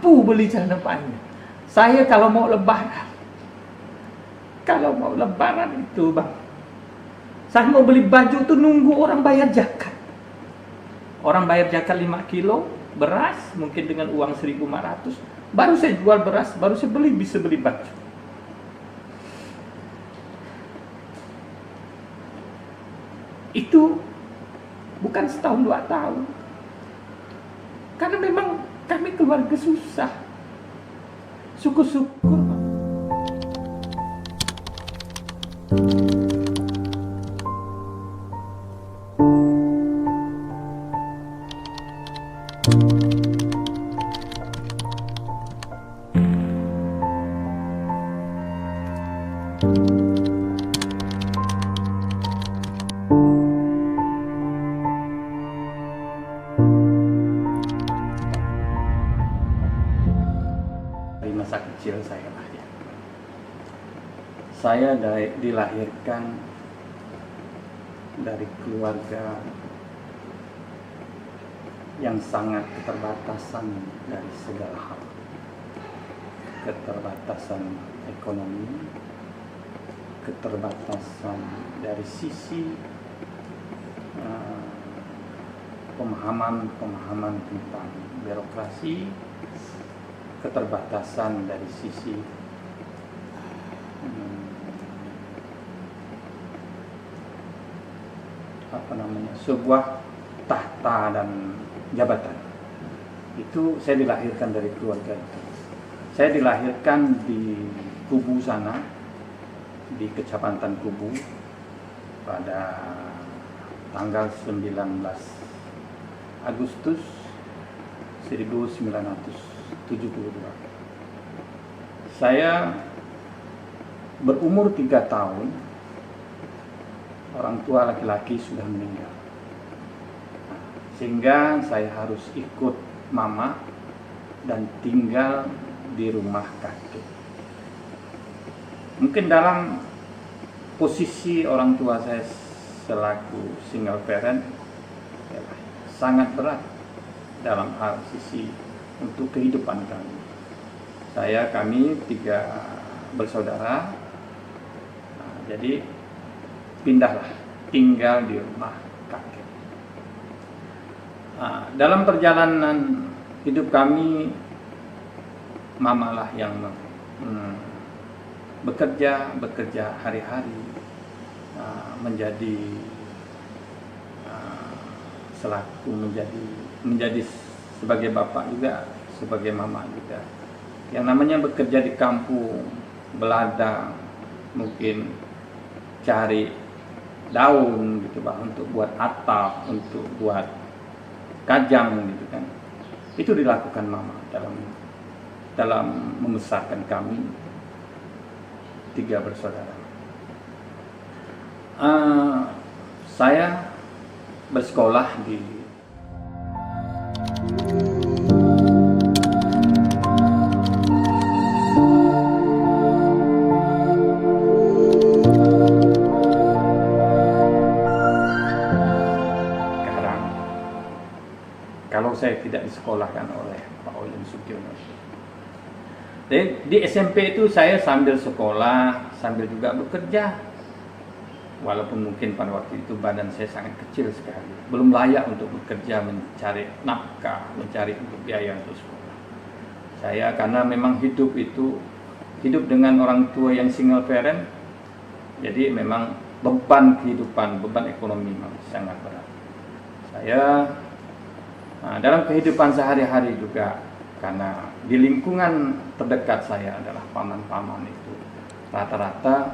mampu beli celana panjang. Saya kalau mau lebaran itu bang, saya mau beli baju tuh nunggu orang bayar zakat. Orang bayar zakat 5 kilo beras mungkin dengan uang 1.500, baru saya jual beras, baru saya bisa beli baju. Itu bukan setahun 2 tahun, karena memang kami keluarga susah. Syukur-syukur bang. Dari masa kecil saya lah ya. Saya dilahirkan dari keluarga yang sangat keterbatasan dari segala hal. Keterbatasan ekonomi, keterbatasan dari sisi pemahaman tentang birokrasi, keterbatasan dari sisi sebuah tahta dan jabatan. Itu saya dilahirkan dari keluarga itu. Saya dilahirkan di Kubu sana, di Kecamatan Kubu, pada tanggal 19 Agustus 1972. Saya berumur 3 tahun, orang tua laki-laki sudah meninggal. Sehingga saya harus ikut mama dan tinggal di rumah kakek. Mungkin dalam posisi orang tua saya selaku single parent ya, sangat berat dalam hal sisi untuk kehidupan kami. Kami 3 bersaudara, jadi pindahlah tinggal di rumah kakek. Dalam perjalanan hidup kami, mamalah yang bekerja hari-hari, menjadi sebagai bapak juga, sebagai mama juga. Yang namanya bekerja di kampung, beladang, mungkin cari daun gitu Pak, untuk buat atap, untuk buat kajang gitu kan. Itu dilakukan mama dalam membesarkan kami 3 bersaudara. Saya bersekolah di kalau saya tidak disekolahkan oleh Pak Olin Sugiono. Di SMP itu saya sambil sekolah, sambil juga bekerja. Walaupun mungkin pada waktu itu badan saya sangat kecil sekali, belum layak untuk bekerja, mencari nafkah, mencari untuk biaya untuk sekolah. Saya karena memang hidup dengan orang tua yang single parent, jadi memang beban kehidupan, beban ekonomi memang sangat berat. Dalam kehidupan sehari-hari juga, karena di lingkungan terdekat saya adalah paman-paman itu rata-rata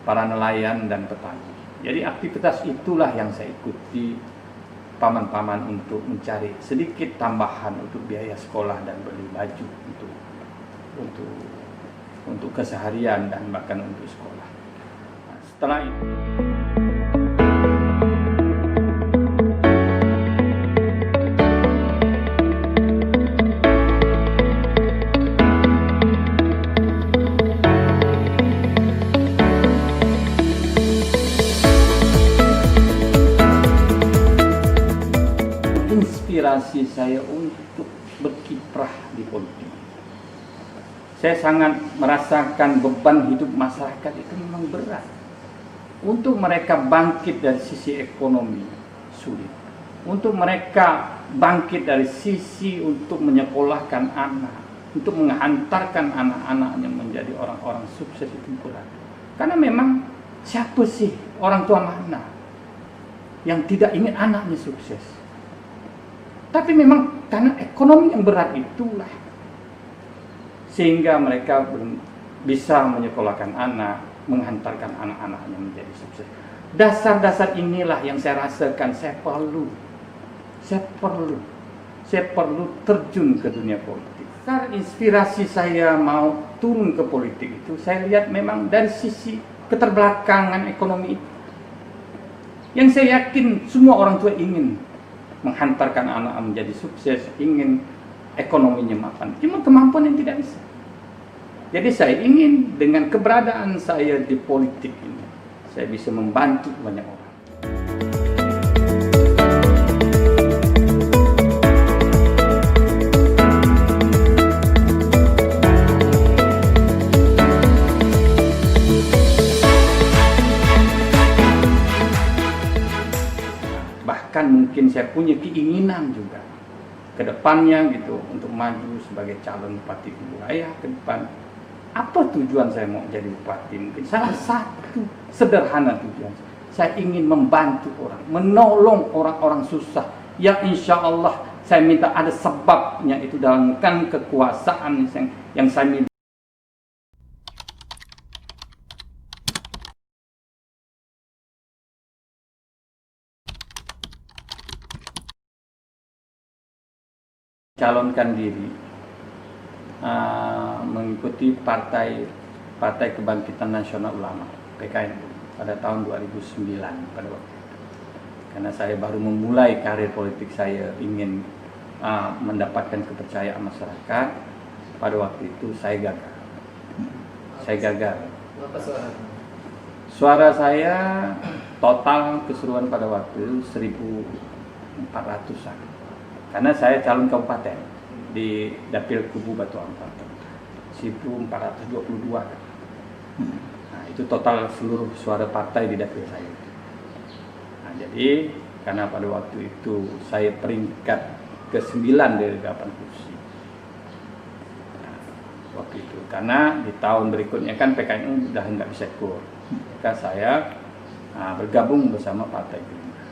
para nelayan dan petani. Jadi aktivitas itulah yang saya ikuti paman-paman untuk mencari sedikit tambahan untuk biaya sekolah dan beli baju untuk keseharian dan bahkan untuk sekolah. Setelah itu inspirasi saya untuk berkiprah di politik. Saya sangat merasakan beban hidup masyarakat itu memang berat. Untuk mereka bangkit dari sisi ekonomi sulit. Untuk mereka bangkit dari sisi untuk menyekolahkan anak, untuk menghantarkan anak-anaknya menjadi orang-orang sukses itu berat. Karena memang siapa sih orang tua mana yang tidak ingin anaknya sukses? Tapi memang karena ekonomi yang berat itulah sehingga mereka belum bisa menyekolahkan anak, menghantarkan anak-anaknya menjadi sukses. Dasar-dasar inilah yang saya rasakan saya perlu terjun ke dunia politik. Karena inspirasi saya mau turun ke politik itu saya lihat memang dari sisi keterbelakangan ekonomi. Yang saya yakin semua orang tua ingin menghantarkan anak menjadi sukses, ingin ekonominya mapan. Cuma kemampuan yang tidak bisa. Jadi saya ingin dengan keberadaan saya di politik ini, saya bisa membantu banyak orang. Bahkan mungkin saya punya keinginan juga ke depannya gitu untuk maju sebagai calon bupati Kuburaya ke depan. Apa tujuan saya mau jadi bupati? Mungkin salah satu sederhana tujuan. Saya ingin membantu orang, menolong orang-orang susah. Yang insya Allah saya minta ada sebabnya itu dalam kekuasaan yang saya miliki. Calonkan diri mengikuti Partai Kebangkitan Nasional Ulama PKN pada tahun 2009 pada waktu itu. Karena saya baru memulai karir politik saya ingin mendapatkan kepercayaan masyarakat. Pada waktu itu saya gagal. Apa suara? Suara saya total keseluruhan pada waktu itu 1.400-an. Karena saya calon kabupaten di Dapil Kubu Batu Ampar 1.422 kan. Nah, itu total seluruh suara partai di dapil saya. Nah, jadi karena pada waktu itu saya peringkat ke-9 dari 8 kursi. Nah, waktu itu karena di tahun berikutnya kan PKN udah nggak bisa ikut, maka saya bergabung bersama Partai Gerindra.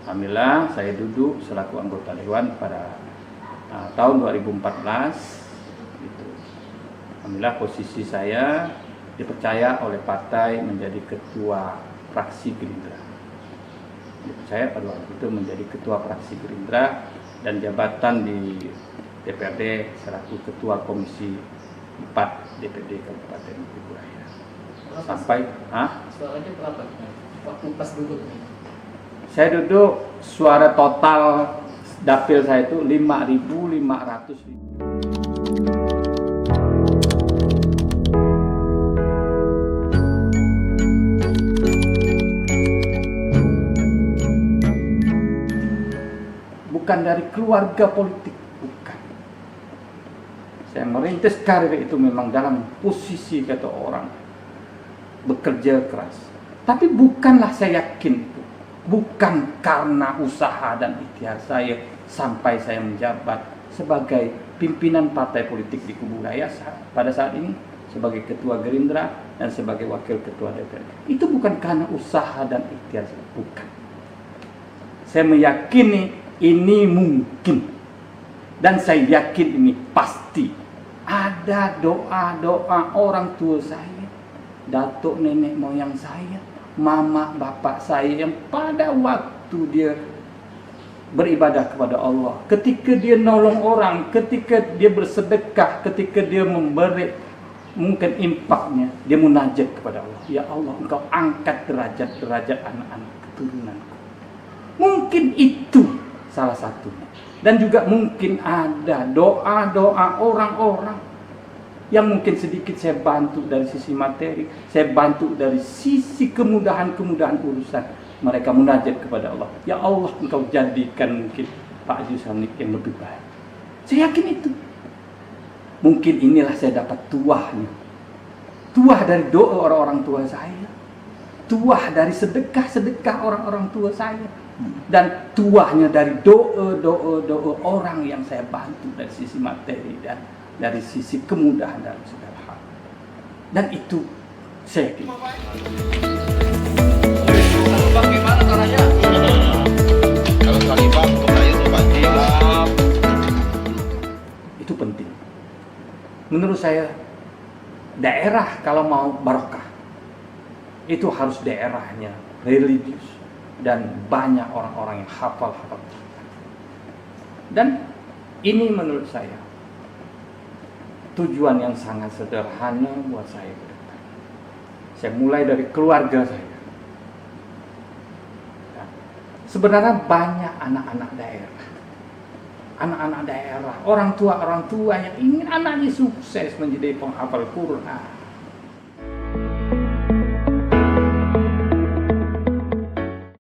Alhamdulillah saya duduk selaku anggota dewan pada tahun 2014 itu. Alhamdulillah posisi saya dipercaya oleh partai menjadi ketua fraksi Gerindra. Dipercaya pada waktu itu menjadi ketua fraksi Gerindra dan jabatan di DPRD selaku ketua komisi 4 DPRD Kabupaten Kuburaya. Sampai suaranya berapa? Waktu pas duduk. Saya duduk suara total dapil saya itu 5.500. Bukan dari keluarga politik, bukan. Saya merintis karir itu memang dalam posisi kata orang bekerja keras. Tapi bukanlah saya yakin itu. Bukan karena usaha dan ikhtiar saya sampai saya menjabat sebagai pimpinan partai politik di Kuburaya pada saat ini sebagai ketua Gerindra dan sebagai wakil ketua DPR. Itu bukan karena usaha dan ikhtiar saya, bukan. Saya meyakini ini mungkin dan saya yakin ini pasti ada doa-doa orang tua saya, datuk nenek moyang saya, mama bapak saya yang pada waktu dia beribadah kepada Allah, ketika dia nolong orang, ketika dia bersedekah, ketika dia memberi mungkin impaknya, dia munajat kepada Allah, ya Allah engkau angkat derajat anak-anak keturunanku. Mungkin itu salah satunya. Dan juga mungkin ada doa-doa orang-orang yang mungkin sedikit saya bantu dari sisi materi, saya bantu dari sisi kemudahan urusan. Mereka munajat kepada Allah, ya Allah engkau jadikan mungkin Pak Yusanif yang lebih baik. Saya yakin itu. Mungkin inilah saya dapat tuahnya. Tuah dari doa orang-orang tua saya. Tuah dari sedekah-sedekah orang-orang tua saya. Dan tuahnya dari doa orang yang saya bantu dari sisi materi dan dari sisi kemudahan dalam segala hal. Dan itu saya yakin. Bagaimana caranya? Kalau khalifah untuk saya itu pasti Itu penting. Menurut saya, daerah kalau mau barokah, itu harus daerahnya religius dan banyak orang-orang yang hafal-hafal. Dan ini menurut saya tujuan yang sangat sederhana buat saya ke depan. Saya mulai dari keluarga saya. Sebenarnya banyak anak-anak daerah, orang tua yang ingin anaknya sukses menjadi penghafal Quran,